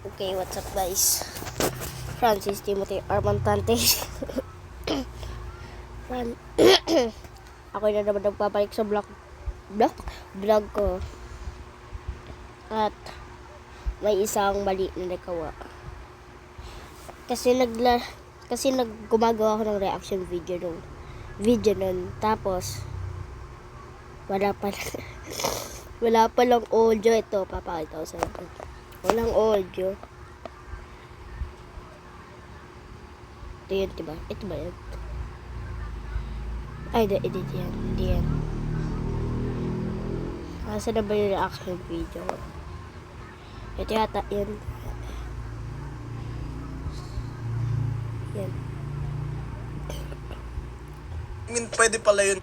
Okay, what's up guys? Francis Timothy Armantante. Ako na naman nagpapalik sa vlog ko. At may isang mali na nagawa. Kasi gumagawa ako ng reaction video nun. Tapos wala pa lang audio. Ito, papakita ko sa inyo. Walang audio. Ito yun, diba? Ito ba yun? Ay, edit yan. Hindi yan. Asa na ba yung reaction video? Ito yata yun. Yan. I mean, pwede pala yun.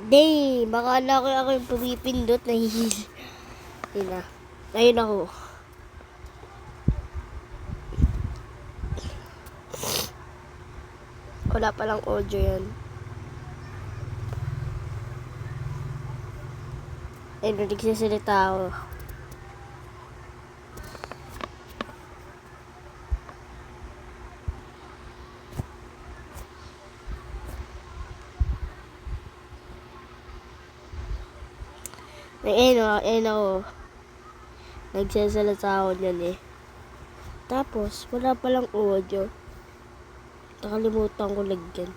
Day, baka ako yung pumipindot, nahihil. Yun na. Ayun ako. Wala palang audio yan. Ayun, nagsasalita ako. Ayun ako. Nagsasalita ako dyan eh. Tapos, wala palang audio. Nakalimutan ko lagyan.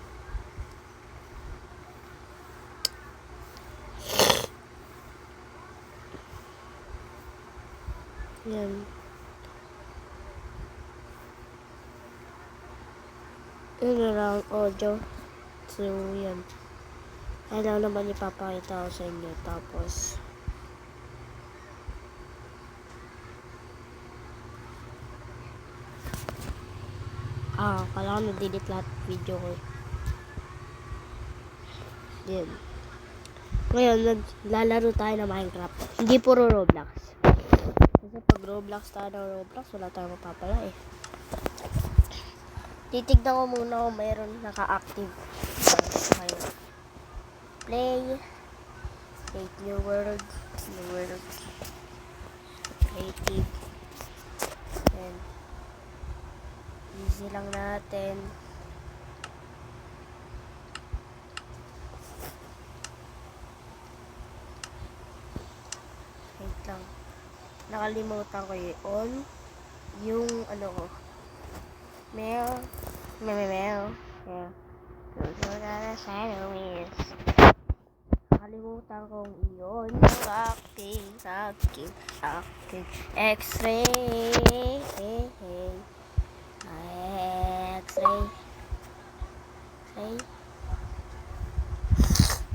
Yan. Yun na lang audio. So, yan. Ayun lang naman ipapakita ko sa inyo. Tapos, kailangan na-delete lahat video ko. Yan. Ngayon, lalaro tayo ng Minecraft. Hindi puro Roblox. Kasi pag Roblox tayo ng Roblox, wala tayong mapapala eh. Titignan ko muna kung mayroon naka-active. Play. Create new world. Creative. And easy lang natin. Wait lang. Nakalimutan ko on yung ano ko. Mail. Yeah. Nakalimutan kong iyon yung aking X-ray. X-ray.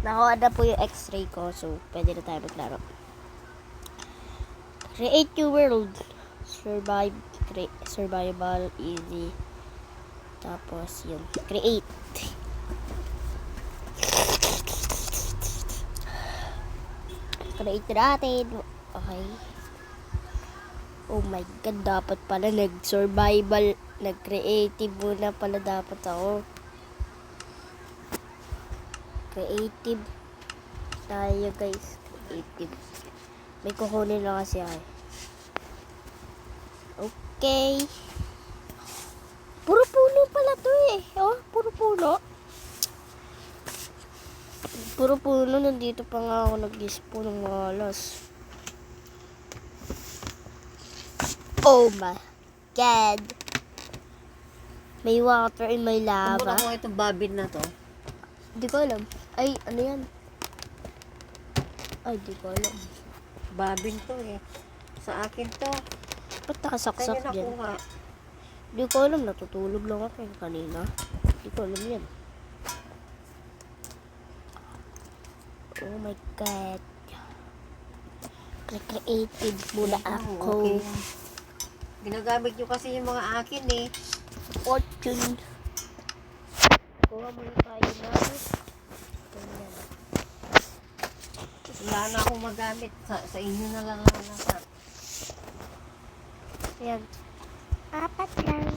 Nakuha na po yung X-ray ko, so pwede na tayo maglaro. Create your world. Survival easy. Tapos yun, create. Create natin. Okay. Oh my god, dapat pala nag-survival, nag-creative muna pala dapat ako. Creative tayo guys. Creative. May kukunin lang kasi ay. Okay. Puro puno pala to eh. Oh, puro puno. Puro puno. Nandito pa nga ako nag-ispo ng malas. Oh my god. May water in my lava. Ano mo itong babin na to? Hindi ko alam. Ay, ano yan? Ay, di ko alam. Babin to eh. Sa akin to. Ba't nakasaksak Kanya dyan? nakuha. Di ko alam. Natutulog lang ako kanina. Di ko alam yan. Oh my god. Creative muna ako. Okay. Ginagamit nyo kasi yung mga akin eh. Fortune. Kuha muna tayo na. Ganyan. Wala na akong magamit. Sa inyo na lang ako nasa. Ayan. 4 lang.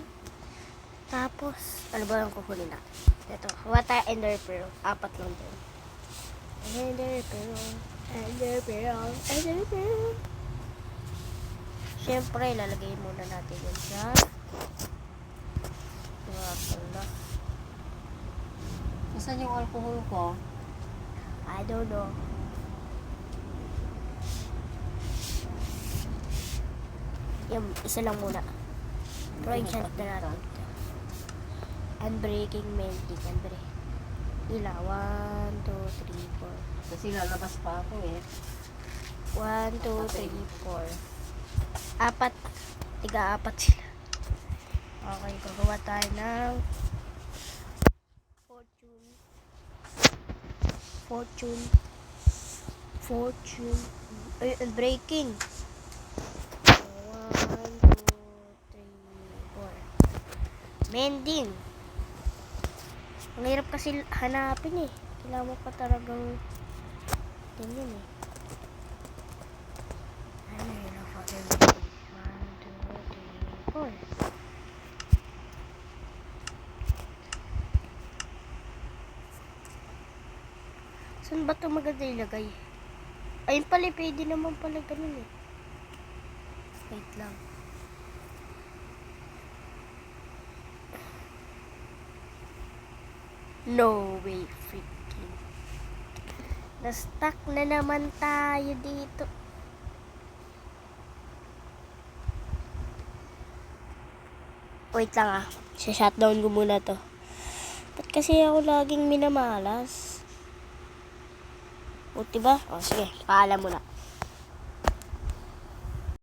Tapos, ano ba yung kukunin na? Ito. Water and pearl. 4 lang din. Ender pearl. Siyempre, lalagay muna natin yan sa wala. Nasaan yung alcohol ko? I don't know. Yung isa lang muna. Pero i-shot na natin. Unbreaking melting. Unbreak. Ila. 1, 2, 3, 4. Kasi lalabas pa ako eh. 1, 2, 3, 4. Apat. Tiga-apat sila. Okay, gagawa tayo ng fortune. Fortune. Fortune. Ay, unbreaking. 1, 2, 3, 4. Mending. Ang hirap kasi hanapin eh. Kailangan mo pa talagang ganyan eh. Ano yun ang fucking 1, 2, 3, 4. Saan ba ito maganda ilagay? Ayun pala, pwede naman pala ganun eh. Wait lang. No way, freaking. Na-stuck na naman tayo dito. Wait lang ah. Shutdown ko muna to. Ba't kasi ako laging minamalas? O, diba? O, sige. Paalam muna.